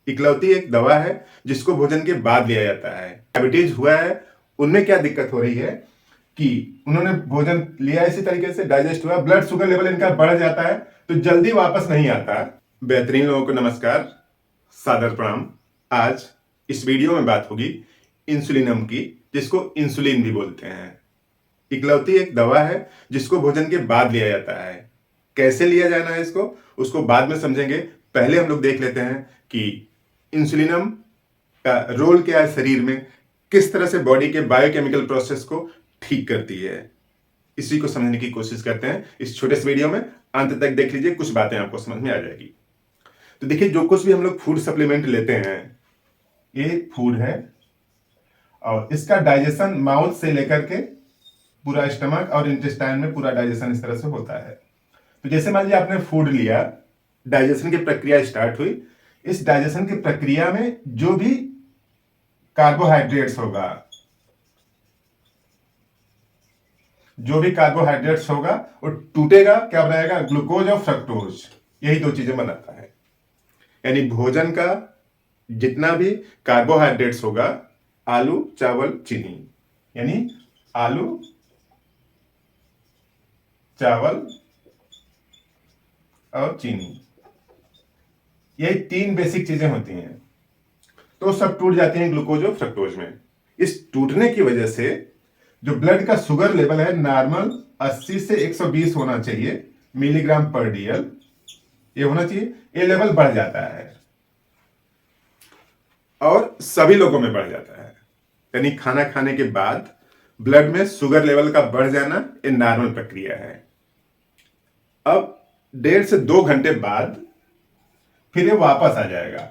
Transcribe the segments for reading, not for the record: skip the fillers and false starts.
इकलौती एक दवा है जिसको भोजन के बाद लिया जाता है। डायबिटीज हुआ है, उनमें क्या दिक्कत हो रही है कि उन्होंने भोजन लिया इसी तरीके से, डाइजेस्ट हुआ, ब्लड शुगर लेवल इनका बढ़ जाता है तो जल्दी वापस नहीं आता। बेहतरीन लोगों को नमस्कार, सादर प्रणाम। आज इस वीडियो में बात होगी इंसुलिनम की, जिसको इंसुलिन भी बोलते हैं। इकलौती एक दवा है जिसको भोजन के बाद लिया जाता है। कैसे लिया जाना है इसको, उसको बाद में समझेंगे। पहले हम लोग देख लेते हैं कि इंसुलिनम का रोल क्या है शरीर में, किस तरह से बॉडी के बायोकेमिकल प्रोसेस को ठीक करती है। इसी को समझने की कोशिश करते हैं इस छोटे से वीडियो में। अंत तक देख लीजिए, कुछ बातें आपको समझ में आ जाएगी। तो देखिए, जो कुछ भी हम लोग फूड सप्लीमेंट लेते हैं, ये फूड है और इसका डाइजेशन माउथ से लेकर के पूरा स्टमक और इंटेस्टाइन में पूरा डाइजेशन इस तरह से होता है। तो जैसे मान लीजिए आपने फूड लिया, डाइजेशन की प्रक्रिया स्टार्ट हुई। इस डाइजेशन की प्रक्रिया में जो भी कार्बोहाइड्रेट्स होगा, वो टूटेगा, क्या बनाएगा? ग्लूकोज और फ्रक्टोज, यही दो चीजें बनाता है। यानी भोजन का जितना भी कार्बोहाइड्रेट्स होगा, आलू, चावल, चीनी, यानी आलू, चावल और चीनी, यही तीन बेसिक चीजें होती हैं। तो सब टूट जाती हैं ग्लूकोज और फ्रक्टोज में। इस टूटने की वजह से जो ब्लड का शुगर लेवल है, नॉर्मल 80 से 120 होना चाहिए मिलीग्राम पर डीएल, ये होना चाहिए। ये लेवल बढ़ जाता है और सभी लोगों में बढ़ जाता है। यानी खाना खाने के बाद ब्लड में शुगर लेवल का बढ़ जाना, ये नॉर्मल प्रक्रिया है। अब 1.5 से 2 घंटे बाद फिर ये वापस आ जाएगा,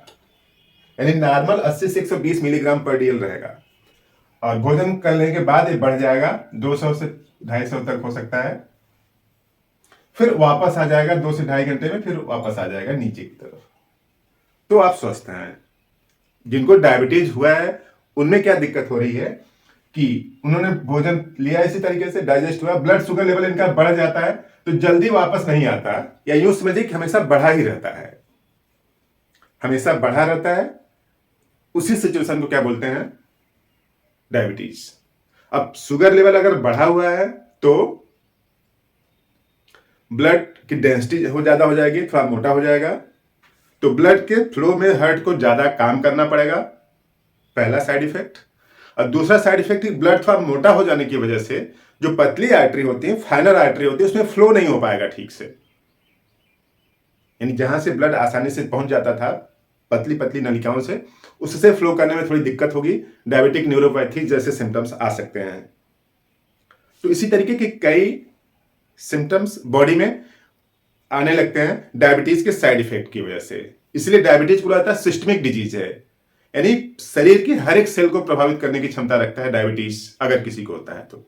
यानी नॉर्मल 80 से 120 मिलीग्राम पर डीएल रहेगा और भोजन करने के बाद ये बढ़ जाएगा 200 से 250 तक हो सकता है। फिर वापस आ जाएगा 2 से 2.5 घंटे में, फिर वापस आ जाएगा नीचे की तरफ। तो आप स्वस्थ हैं। जिनको डायबिटीज हुआ है, उनमें क्या दिक्कत हो रही है कि उन्होंने भोजन लिया इसी तरीके से, डाइजेस्ट हुआ, ब्लड शुगर लेवल इनका बढ़ जाता है तो जल्दी वापस नहीं आता, या यूं समझिए कि हमेशा बढ़ा ही रहता है, हमेशा बढ़ा रहता है। उसी सिचुएशन को क्या बोलते हैं? डायबिटीज। अब शुगर लेवल अगर बढ़ा हुआ है तो ब्लड की डेंसिटी ज्यादा हो जाएगी, थोड़ा मोटा हो जाएगा, तो ब्लड के फ्लो में हार्ट को ज्यादा काम करना पड़ेगा, पहला साइड इफेक्ट। और दूसरा साइड इफेक्ट, ब्लड थोड़ा मोटा हो जाने की वजह से जो पतली आर्टरी होती है, फाइनल आर्टरी होती है, उसमें फ्लो नहीं हो पाएगा ठीक से। यानी जहां से ब्लड आसानी से पहुंच जाता था पतली पतली नलिकाओं से, उससे फ्लो करने में थोड़ी दिक्कत होगी। डायबिटिक न्यूरोपैथी जैसे सिम्टम्स आ सकते हैं। तो इसी तरीके के कई सिम्टम्स बॉडी में आने लगते हैं डायबिटीज के साइड इफेक्ट की वजह से। इसलिए डायबिटीज पूरा था सिस्टमिक डिजीज है, यानी शरीर की हर एक सेल को प्रभावित करने की क्षमता रखता है डायबिटीज, अगर किसी को होता है तो।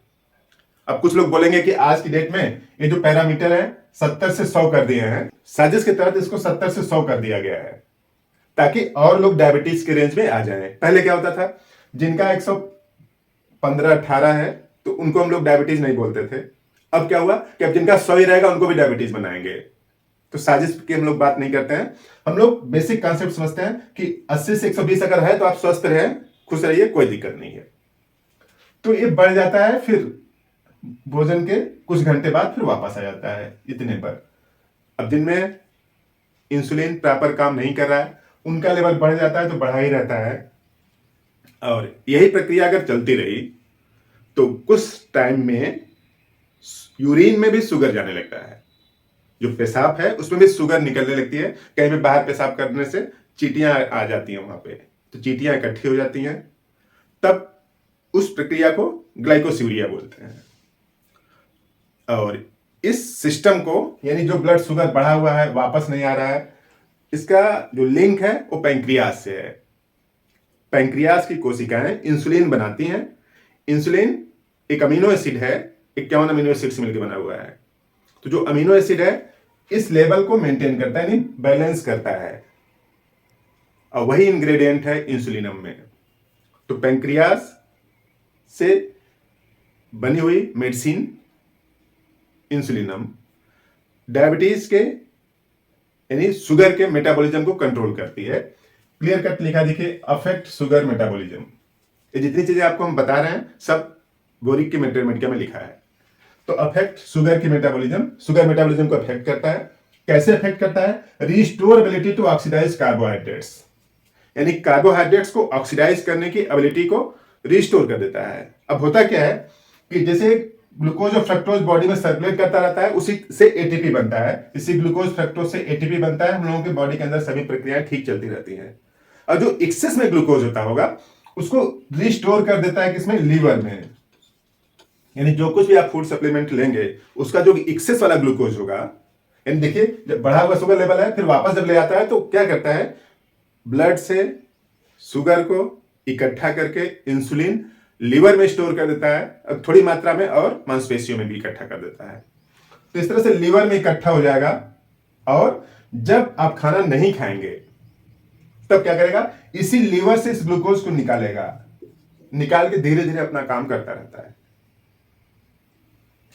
अब कुछ लोग बोलेंगे कि आज की डेट में ये जो पैरामीटर है 70 से 100 कर दिए हैं, साजिश के तहत इसको 70 से 100 कर दिया गया है ताकि और लोग डायबिटीज के रेंज में आ जाएं। पहले क्या होता था, जिनका 115-18 है तो उनको हम लोग डायबिटीज नहीं बोलते थे। अब क्या हुआ कि अब जिनका 100 ही रहेगा उनको भी डायबिटीज बनाएंगे। तो साजिश की हम लोग बात नहीं करते हैं, हम लोग बेसिक कॉन्सेप्ट समझते हैं कि 80 से 120 अगर है तो आप स्वस्थ रहे, खुश रहिए, कोई दिक्कत नहीं है। तो ये बढ़ जाता है, फिर भोजन के कुछ घंटे बाद फिर वापस आ जाता है इतने पर। अब जिनमें इंसुलिन प्रॉपर काम नहीं कर रहा है, उनका लेवल बढ़ जाता है तो बढ़ा ही रहता है। और यही प्रक्रिया अगर चलती रही तो कुछ टाइम में यूरिन में भी शुगर जाने लगता है। जो पेशाब है उसमें भी शुगर निकलने लगती है। कहीं पे बाहर पेशाब करने से चींटियां आ जाती हैं वहां पे, तो चींटियां इकट्ठी हो जाती हैं, तब उस प्रक्रिया को ग्लाइकोसियूरिया बोलते हैं। और इस सिस्टम को, यानी जो ब्लड शुगर बढ़ा हुआ है वापस नहीं आ रहा है, इसका जो लिंक है वो पैंक्रियास से है। पैंक्रियास की कोशिकाएं इंसुलिन बनाती हैं। इंसुलिन एक अमीनो एसिड है, 51 अमीनो एसिड से मिलकर बना हुआ है। तो जो अमीनो एसिड है इस लेवल को मेंटेन करता है, यानी बैलेंस करता है, और वही इंग्रेडिएंट है इंसुलिनम में। तो पैंक्रियास से बनी हुई मेडिसिन इंसुलिनम डायबिटीज के, यानी शुगर के मेटाबॉलिज्म को कंट्रोल करती है। क्लियर कट लिखा देखिए, अफेक्ट शुगर मेटाबॉलिज्म। ये जितनी चीजें आपको हम बता रहे हैं सब बोरिक की मैथमेटिका में लिखा है। तो अफेक्ट शुगर की मेटाबॉलिज्म, शुगर मेटाबॉलिज्म को अफेक्ट करता है। कैसे अफेक्ट करता है? Restore ability to oxidise carbohydrates, यानी कार्बोहाइड्रेट्स को ऑक्सीडाइज करने की एबिलिटी को रिस्टोर कर देता है। अब होता क्या है कि जैसे ग्लूकोज और फ्रक्टोज बॉडी में सर्कुलेट करता रहता है, उसी से एटीपी बनता है। इसी ग्लूकोज फ्रक्टोज से एटीपी बनता है। हम लोगों के बॉडी के अंदर सभी प्रक्रियाएं ठीक चलती रहती हैं। और जो एक्सेस में ग्लूकोज होता होगा उसको रिस्टोर कर देता है किसमें? लीवर में। यानी जो कुछ भी आप फूड सप्लीमेंट लेंगे उसका जो एक्सेस वाला ग्लूकोज होगा, यानी देखिए जब बढ़ा हुआ शुगर लेवल है फिर वापस जब ले आता है तो क्या करता है? ब्लड से शुगर को इकट्ठा करके इंसुलिन लीवर में स्टोर कर देता है, थोड़ी मात्रा में, और मांसपेशियों में भी इकट्ठा कर देता है। तो इस तरह से लीवर में इकट्ठा हो जाएगा और जब आप खाना नहीं खाएंगे तब क्या करेगा? इसी लीवर से इस ग्लूकोज को निकालेगा, निकाल के धीरे धीरे अपना काम करता रहता है।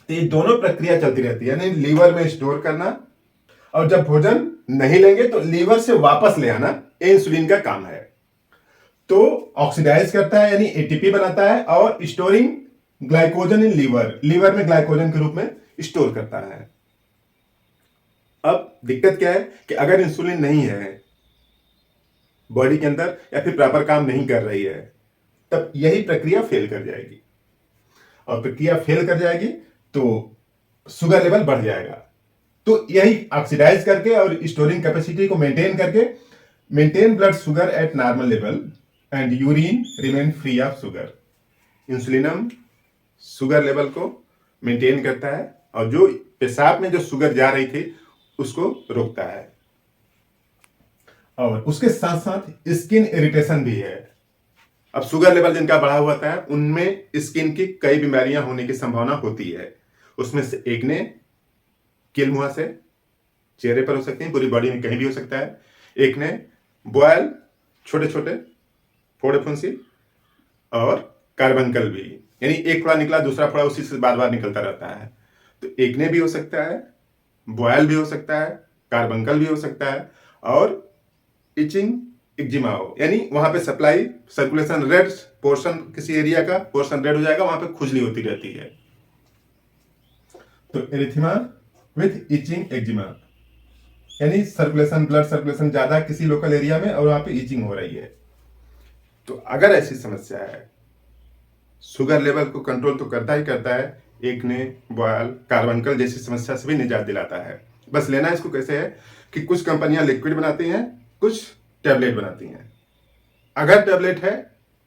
तो ये दोनों प्रक्रिया चलती रहती है, यानी लीवर में स्टोर करना और जब भोजन नहीं लेंगे तो लीवर से वापस ले आना, ये इंसुलिन का काम है। तो ऑक्सीडाइज करता है यानी एटीपी बनाता है और storing glycogen in liver, liver में ग्लाइकोजन के रूप में स्टोर करता है। अब दिक्कत क्या है कि अगर इंसुलिन नहीं है बॉडी के अंदर या फिर प्रॉपर काम नहीं कर रही है तब यही प्रक्रिया फेल कर जाएगी, और प्रक्रिया फेल कर जाएगी तो शुगर लेवल बढ़ जाएगा। तो यही ऑक्सीडाइज करके और स्टोरिंग कैपेसिटी को मेंटेन करके maintain blood sugar at normal level and urine remain free of sugar. इंसुलिनम शुगर लेवल को मेंटेन करता है और जो पेशाब में जो शुगर जा रही थी उसको रोकता है। और उसके साथ साथ स्किन इरिटेशन भी है। अब शुगर लेवल जिनका बढ़ा हुआ था उनमें स्किन की कई बीमारियां होने की संभावना होती है। उसमें से एक ने किल मुहासे चेहरे पर हो सकते हैं, पूरी बॉडी में कहीं भी हो सकता है। एक ने बॉयल, छोटे छोटे फोड़े फुंसी, और कार्बंकल भी, यानी एक फोड़ा निकला दूसरा फोड़ा उसी से बार बार निकलता रहता है। तो एक ने भी हो सकता है, बॉयल भी हो सकता है, कार्बंकल भी हो सकता है, और इचिंग एक्जिमा हो, यानी वहां पे सप्लाई सर्कुलेशन रेड पोर्शन, किसी एरिया का पोर्शन रेड हो जाएगा, वहां पे खुजली होती रहती है। तो एरिथेमा विथ इचिंग एक्जिमा, यानी सर्कुलेशन, ब्लड सर्कुलेशन ज्यादा किसी लोकल एरिया में और वहां पे इचिंग हो रही है। तो अगर ऐसी समस्या है, शुगर लेवल को कंट्रोल तो करता ही करता है, एक ने बॉयल, कार्बंकल जैसी समस्या से भी निजात दिलाता है। बस लेना इसको कैसे है कि कुछ कंपनियां लिक्विड बनाती हैं, कुछ टैबलेट बनाती हैं। अगर टैबलेट है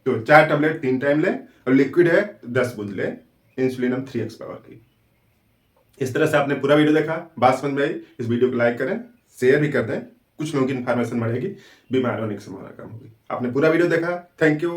तो 4 टैबलेट 3 टाइम लें, और लिक्विड है 10 बूंद लें इंसुलिनम 3x पावर की। इस तरह से आपने पूरा वीडियो देखा, बात समझ में आई। इस वीडियो को लाइक करें, शेयर भी कर दें, कुछ लोगों की इन्फॉर्मेशन बढ़ेगी, बीमार होने की संभावना कम होगी। आपने पूरा वीडियो देखा, थैंक यू।